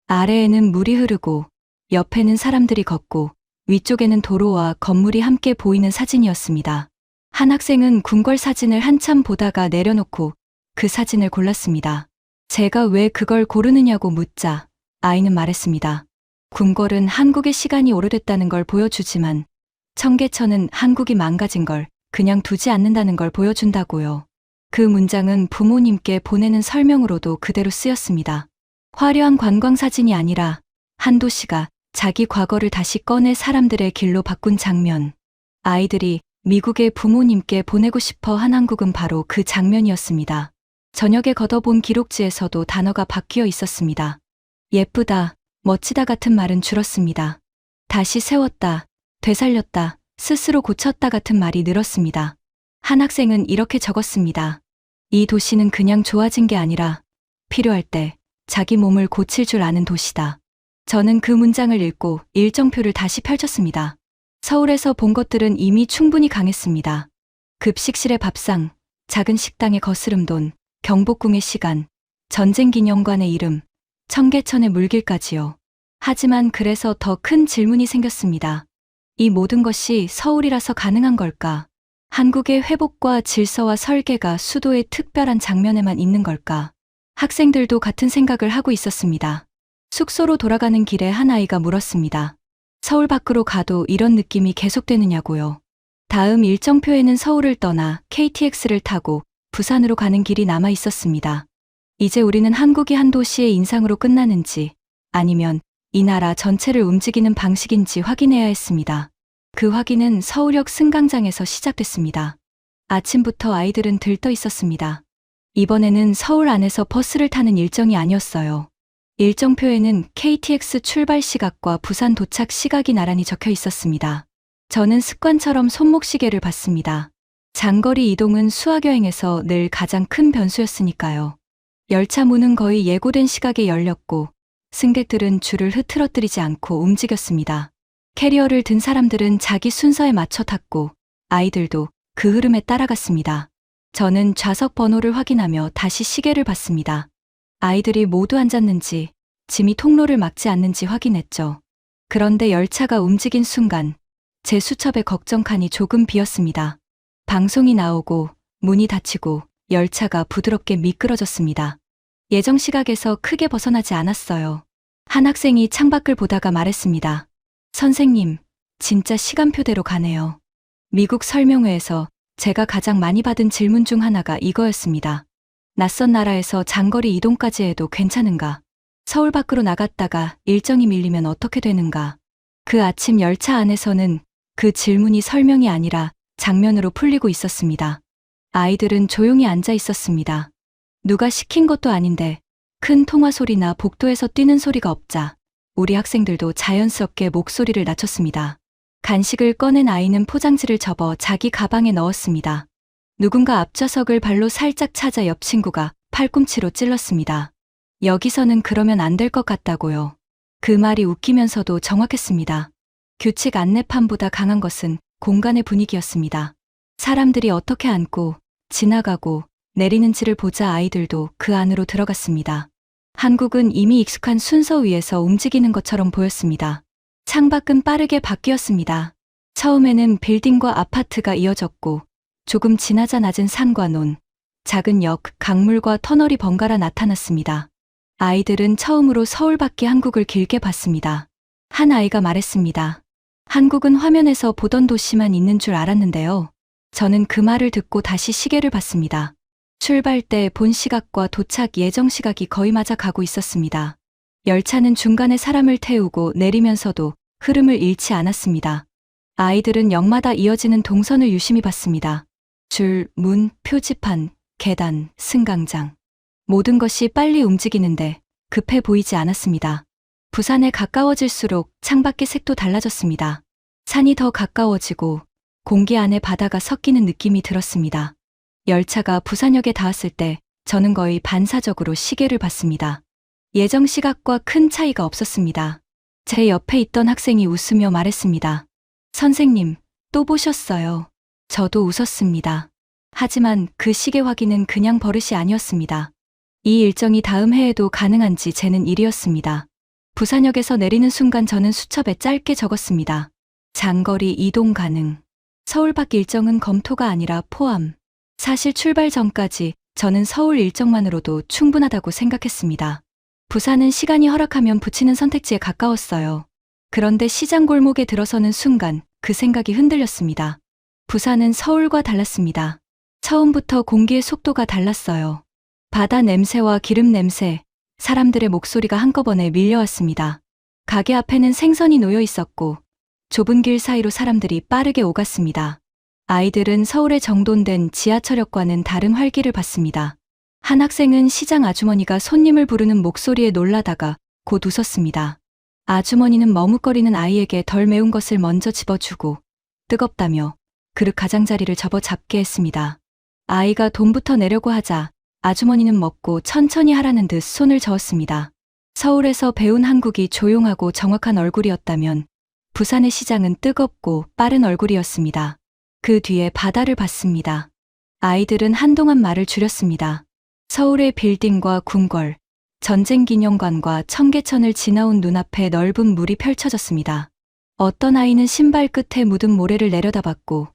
아래에는 물이 흐르고 옆에는 사람들이 걷고 위쪽에는 도로와 건물이 함께 보이는 사진이었습니다. 한 학생은 궁궐 사진을 한참 보다가 내려놓고 그 사진을 골랐습니다. 제가 왜 그걸 고르느냐고 묻자 아이는 말했습니다. 궁궐은 한국의 시간이 오래됐다는 걸 보여주지만 청계천은 한국이 망가진 걸 그냥 두지 않는다는 걸 보여준다고요. 그 문장은 부모님께 보내는 설명으로도 그대로 쓰였습니다. 화려한 관광 사진이 아니라 한 도시가 자기 과거를 다시 꺼내 사람들의 길로 바꾼 장면. 아이들이 미국의 부모님께 보내고 싶어 한 한국은 바로 그 장면이었습니다. 저녁에 걷어본 기록지에서도 단어가 바뀌어 있었습니다. 예쁘다, 멋지다 같은 말은 줄었습니다. 다시 세웠다, 되살렸다, 스스로 고쳤다 같은 말이 늘었습니다. 한 학생은 이렇게 적었습니다. 이 도시는 그냥 좋아진 게 아니라 필요할 때 자기 몸을 고칠 줄 아는 도시다. 저는 그 문장을 읽고 일정표를 다시 펼쳤습니다. 서울에서 본 것들은 이미 충분히 강했습니다. 급식실의 밥상, 작은 식당의 거스름돈, 경복궁의 시간, 전쟁기념관의 이름, 청계천의 물길까지요. 하지만 그래서 더 큰 질문이 생겼습니다. 이 모든 것이 서울이라서 가능한 걸까? 한국의 회복과 질서와 설계가 수도의 특별한 장면에만 있는 걸까? 학생들도 같은 생각을 하고 있었습니다. 숙소로 돌아가는 길에 한 아이가 물었습니다. 서울 밖으로 가도 이런 느낌이 계속되느냐고요. 다음 일정표에는 서울을 떠나 KTX를 타고 부산으로 가는 길이 남아 있었습니다. 이제 우리는 한국이 한 도시의 인상으로 끝나는지 아니면 이 나라 전체를 움직이는 방식인지 확인해야 했습니다. 그 확인은 서울역 승강장에서 시작됐습니다. 아침부터 아이들은 들떠 있었습니다. 이번에는 서울 안에서 버스를 타는 일정이 아니었어요. 일정표에는 KTX 출발 시각과 부산 도착 시각이 나란히 적혀 있었습니다. 저는 습관처럼 손목시계를 봤습니다. 장거리 이동은 수학여행에서 늘 가장 큰 변수였으니까요. 열차 문은 거의 예고된 시각에 열렸고 승객들은 줄을 흐트러뜨리지 않고 움직였습니다. 캐리어를 든 사람들은 자기 순서에 맞춰 탔고 아이들도 그 흐름에 따라갔습니다. 저는 좌석 번호를 확인하며 다시 시계를 봤습니다. 아이들이 모두 앉았는지 짐이 통로를 막지 않는지 확인했죠. 그런데 열차가 움직인 순간 제 수첩의 걱정칸이 조금 비었습니다. 방송이 나오고 문이 닫히고 열차가 부드럽게 미끄러졌습니다. 예정 시각에서 크게 벗어나지 않았어요. 한 학생이 창밖을 보다가 말했습니다. 선생님, 진짜 시간표대로 가네요. 미국 설명회에서 제가 가장 많이 받은 질문 중 하나가 이거였습니다. 낯선 나라에서 장거리 이동까지 해도 괜찮은가? 서울 밖으로 나갔다가 일정이 밀리면 어떻게 되는가? 그 아침 열차 안에서는 그 질문이 설명이 아니라 장면으로 풀리고 있었습니다. 아이들은 조용히 앉아 있었습니다. 누가 시킨 것도 아닌데 큰 통화 소리나 복도에서 뛰는 소리가 없자 우리 학생들도 자연스럽게 목소리를 낮췄습니다. 간식을 꺼낸 아이는 포장지를 접어 자기 가방에 넣었습니다. 누군가 앞좌석을 발로 살짝 찾아 옆 친구가 팔꿈치로 찔렀습니다. 여기서는 그러면 안 될 것 같다고요. 그 말이 웃기면서도 정확했습니다. 규칙 안내판보다 강한 것은 공간의 분위기였습니다. 사람들이 어떻게 앉고 지나가고 내리는지를 보자 아이들도 그 안으로 들어갔습니다. 한국은 이미 익숙한 순서 위에서 움직이는 것처럼 보였습니다. 창밖은 빠르게 바뀌었습니다. 처음에는 빌딩과 아파트가 이어졌고 조금 지나자 낮은 산과 논, 작은 역, 강물과 터널이 번갈아 나타났습니다. 아이들은 처음으로 서울 밖의 한국을 길게 봤습니다. 한 아이가 말했습니다. 한국은 화면에서 보던 도시만 있는 줄 알았는데요. 저는 그 말을 듣고 다시 시계를 봤습니다. 출발 때 본 시각과 도착 예정 시각이 거의 맞아 가고 있었습니다. 열차는 중간에 사람을 태우고 내리면서도 흐름을 잃지 않았습니다. 아이들은 역마다 이어지는 동선을 유심히 봤습니다. 줄, 문, 표지판, 계단, 승강장. 모든 것이 빨리 움직이는데 급해 보이지 않았습니다. 부산에 가까워질수록 창밖의 색도 달라졌습니다. 산이 더 가까워지고 공기 안에 바다가 섞이는 느낌이 들었습니다. 열차가 부산역에 닿았을 때 저는 거의 반사적으로 시계를 봤습니다. 예정 시각과 큰 차이가 없었습니다. 제 옆에 있던 학생이 웃으며 말했습니다. 선생님, 또 보셨어요. 저도 웃었습니다. 하지만 그 시계 확인은 그냥 버릇이 아니었습니다. 이 일정이 다음 해에도 가능한지 재는 일이었습니다. 부산역에서 내리는 순간 저는 수첩에 짧게 적었습니다. 장거리 이동 가능. 서울 밖 일정은 검토가 아니라 포함. 사실 출발 전까지 저는 서울 일정만으로도 충분하다고 생각했습니다. 부산은 시간이 허락하면 붙이는 선택지에 가까웠어요. 그런데 시장 골목에 들어서는 순간 그 생각이 흔들렸습니다. 부산은 서울과 달랐습니다. 처음부터 공기의 속도가 달랐어요. 바다 냄새와 기름 냄새, 사람들의 목소리가 한꺼번에 밀려왔습니다. 가게 앞에는 생선이 놓여 있었고 좁은 길 사이로 사람들이 빠르게 오갔습니다. 아이들은 서울의 정돈된 지하철역과는 다른 활기를 봤습니다. 한 학생은 시장 아주머니가 손님을 부르는 목소리에 놀라다가 곧 웃었습니다. 아주머니는 머뭇거리는 아이에게 덜 매운 것을 먼저 집어주고 뜨겁다며 그릇 가장자리를 접어 잡게 했습니다. 아이가 돈부터 내려고 하자 아주머니는 먹고 천천히 하라는 듯 손을 저었습니다. 서울에서 배운 한국이 조용하고 정확한 얼굴이었다면 부산의 시장은 뜨겁고 빠른 얼굴이었습니다. 그 뒤에 바다를 봤습니다. 아이들은 한동안 말을 줄였습니다. 서울의 빌딩과 궁궐, 전쟁기념관과 청계천을 지나온 눈앞에 넓은 물이 펼쳐졌습니다. 어떤 아이는 신발 끝에 묻은 모래를 내려다봤고,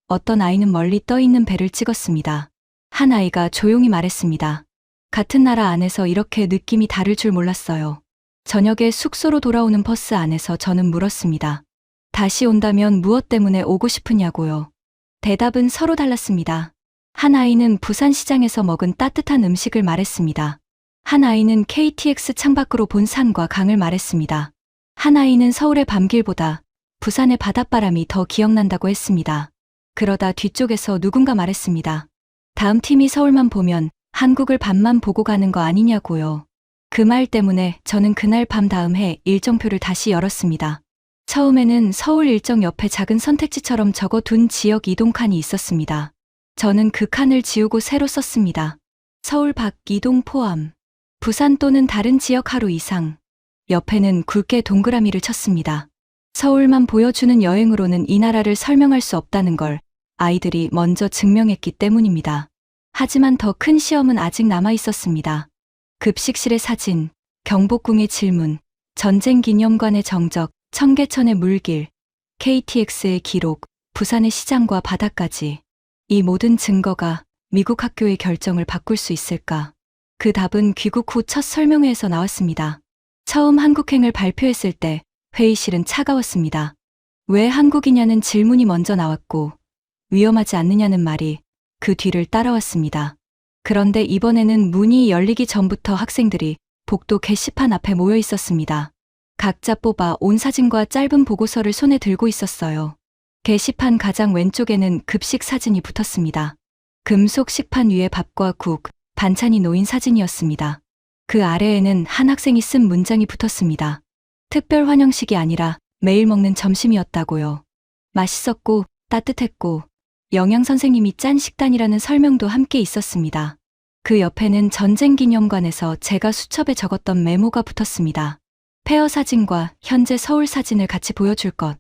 어떤 아이는 멀리 떠있는 배를 찍었습니다. 한 아이가 조용히 말했습니다. 같은 나라 안에서 이렇게 느낌이 다를 줄 몰랐어요. 저녁에 숙소로 돌아오는 버스 안에서 저는 물었습니다. 다시 온다면 무엇 때문에 오고 싶으냐고요. 대답은 서로 달랐습니다. 한 아이는 부산시장에서 먹은 따뜻한 음식을 말했습니다. 한 아이는 KTX 창밖으로 본 산과 강을 말했습니다. 한 아이는 서울의 밤길보다 부산의 바닷바람이 더 기억난다고 했습니다. 그러다 뒤쪽에서 누군가 말했습니다. 다음 팀이 서울만 보면 한국을 밤만 보고 가는 거 아니냐고요. 그 말 때문에 저는 그날 밤 다음 해 일정표를 다시 열었습니다. 처음에는 서울 일정 옆에 작은 선택지처럼 적어둔 지역 이동 칸이 있었습니다. 저는 그 칸을 지우고 새로 썼습니다. 서울 밖 이동 포함. 부산 또는 다른 지역 하루 이상. 옆에는 굵게 동그라미를 쳤습니다. 서울만 보여주는 여행으로는 이 나라를 설명할 수 없다는 걸 아이들이 먼저 증명했기 때문입니다. 하지만 더 큰 시험은 아직 남아 있었습니다. 급식실의 사진, 경복궁의 질문, 전쟁기념관의 정적, 청계천의 물길, KTX의 기록, 부산의 시장과 바다까지. 이 모든 증거가 미국 학교의 결정을 바꿀 수 있을까? 그 답은 귀국 후 첫 설명회에서 나왔습니다. 처음 한국행을 발표했을 때 회의실은 차가웠습니다. 왜 한국이냐는 질문이 먼저 나왔고 위험하지 않느냐는 말이 그 뒤를 따라왔습니다. 그런데 이번에는 문이 열리기 전부터 학생들이 복도 게시판 앞에 모여 있었습니다. 각자 뽑아 온 사진과 짧은 보고서를 손에 들고 있었어요. 게시판 가장 왼쪽에는 급식 사진이 붙었습니다. 금속 식판 위에 밥과 국, 반찬이 놓인 사진이었습니다. 그 아래에는 한 학생이 쓴 문장이 붙었습니다. 특별 환영식이 아니라 매일 먹는 점심이었다고요. 맛있었고 따뜻했고 영양 선생님이 짠 식단이라는 설명도 함께 있었습니다. 그 옆에는 전쟁기념관에서 제가 수첩에 적었던 메모가 붙었습니다. 폐허 사진과 현재 서울 사진을 같이 보여줄 것.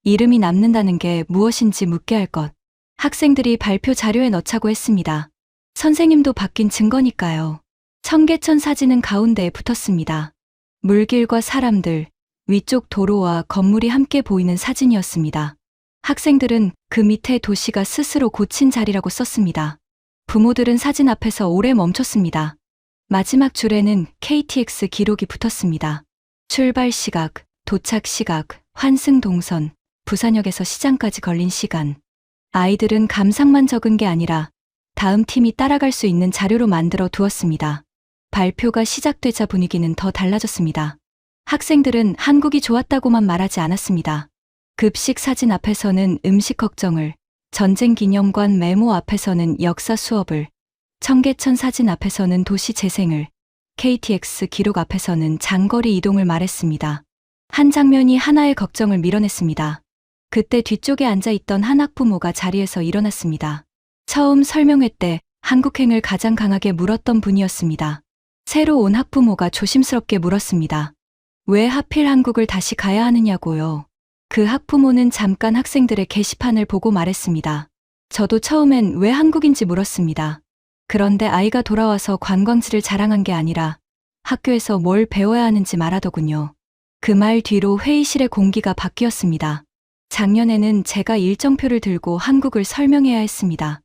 이름이 남는다는 게 무엇인지 묻게 할 것. 학생들이 발표 자료에 넣자고 했습니다. 선생님도 바뀐 증거니까요. 청계천 사진은 가운데에 붙었습니다. 물길과 사람들, 위쪽 도로와 건물이 함께 보이는 사진이었습니다. 학생들은 그 밑에 도시가 스스로 고친 자리라고 썼습니다. 부모들은 사진 앞에서 오래 멈췄습니다. 마지막 줄에는 KTX 기록이 붙었습니다. 출발 시각, 도착 시각, 환승 동선, 부산역에서 시장까지 걸린 시간. 아이들은 감상만 적은 게 아니라 다음 팀이 따라갈 수 있는 자료로 만들어 두었습니다. 발표가 시작되자 분위기는 더 달라졌습니다. 학생들은 한국이 좋았다고만 말하지 않았습니다. 급식 사진 앞에서는 음식 걱정을, 전쟁기념관 메모 앞에서는 역사 수업을, 청계천 사진 앞에서는 도시 재생을, KTX 기록 앞에서는 장거리 이동을 말했습니다. 한 장면이 하나의 걱정을 밀어냈습니다. 그때 뒤쪽에 앉아있던 한 학부모가 자리에서 일어났습니다. 처음 설명회 때 한국행을 가장 강하게 물었던 분이었습니다. 새로 온 학부모가 조심스럽게 물었습니다. 왜 하필 한국을 다시 가야 하느냐고요. 그 학부모는 잠깐 학생들의 게시판을 보고 말했습니다. 저도 처음엔 왜 한국인지 물었습니다. 그런데 아이가 돌아와서 관광지를 자랑한 게 아니라 학교에서 뭘 배워야 하는지 말하더군요. 그 말 뒤로 회의실의 공기가 바뀌었습니다. 작년에는 제가 일정표를 들고 한국을 설명해야 했습니다.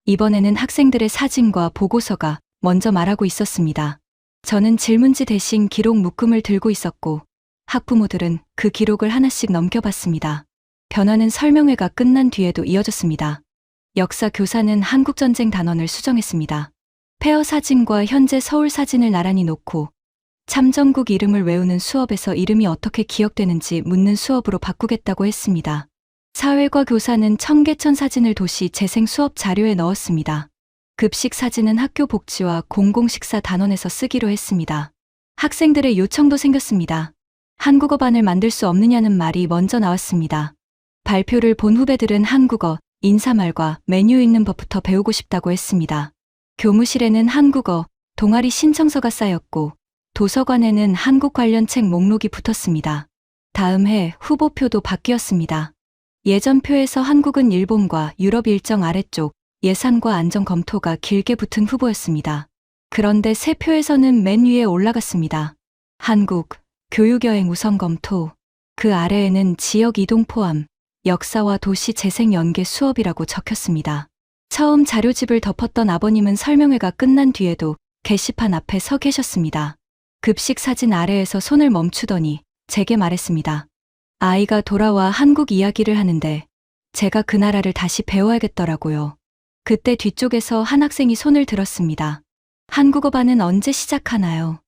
이번에는 학생들의 사진과 보고서가 먼저 말하고 있었습니다. 저는 질문지 대신 기록 묶음을 들고 있었고 학부모들은 그 기록을 하나씩 넘겨봤습니다. 변화는 설명회가 끝난 뒤에도 이어졌습니다. 역사 교사는 한국전쟁 단원을 수정했습니다. 폐허 사진과 현재 서울 사진을 나란히 놓고 참전국 이름을 외우는 수업에서 이름이 어떻게 기억되는지 묻는 수업으로 바꾸겠다고 했습니다. 사회과 교사는 청계천 사진을 도시 재생 수업 자료에 넣었습니다. 급식 사진은 학교 복지와 공공식사 단원에서 쓰기로 했습니다. 학생들의 요청도 생겼습니다. 한국어반을 만들 수 없느냐는 말이 먼저 나왔습니다. 발표를 본 후배들은 한국어, 인사말과 메뉴 읽는 법부터 배우고 싶다고 했습니다. 교무실에는 한국어, 동아리 신청서가 쌓였고 도서관에는 한국 관련 책 목록이 붙었습니다. 다음 해 후보표도 바뀌었습니다. 예전 표에서 한국은 일본과 유럽 일정 아래쪽 예산과 안전 검토가 길게 붙은 후보였습니다. 그런데 새 표에서는 맨 위에 올라갔습니다. 한국, 교육여행 우선 검토. 그 아래에는 지역 이동 포함, 역사와 도시 재생 연계 수업이라고 적혔습니다. 처음 자료집을 덮었던 아버님은 설명회가 끝난 뒤에도 게시판 앞에 서 계셨습니다. 급식 사진 아래에서 손을 멈추더니 제게 말했습니다. 아이가 돌아와 한국 이야기를 하는데 제가 그 나라를 다시 배워야겠더라고요. 그때 뒤쪽에서 한 학생이 손을 들었습니다. 한국어반은 언제 시작하나요?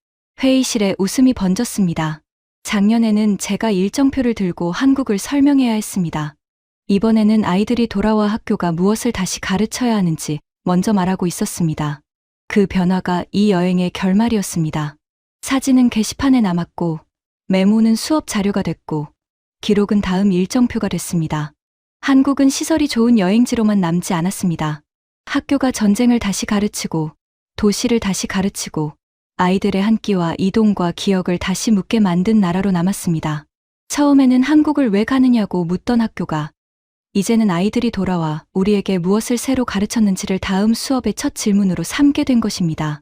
회의실에 웃음이 번졌습니다. 작년에는 제가 일정표를 들고 한국을 설명해야 했습니다. 이번에는 아이들이 돌아와 학교가 무엇을 다시 가르쳐야 하는지 먼저 말하고 있었습니다. 그 변화가 이 여행의 결말이었습니다. 사진은 게시판에 남았고, 메모는 수업 자료가 됐고, 기록은 다음 일정표가 됐습니다. 한국은 시설이 좋은 여행지로만 남지 않았습니다. 학교가 전쟁을 다시 가르치고, 도시를 다시 가르치고, 아이들의 한 끼와 이동과 기억을 다시 묻게 만든 나라로 남았습니다. 처음에는 한국을 왜 가느냐고 묻던 학교가 이제는 아이들이 돌아와 우리에게 무엇을 새로 가르쳤는지를 다음 수업의 첫 질문으로 삼게 된 것입니다.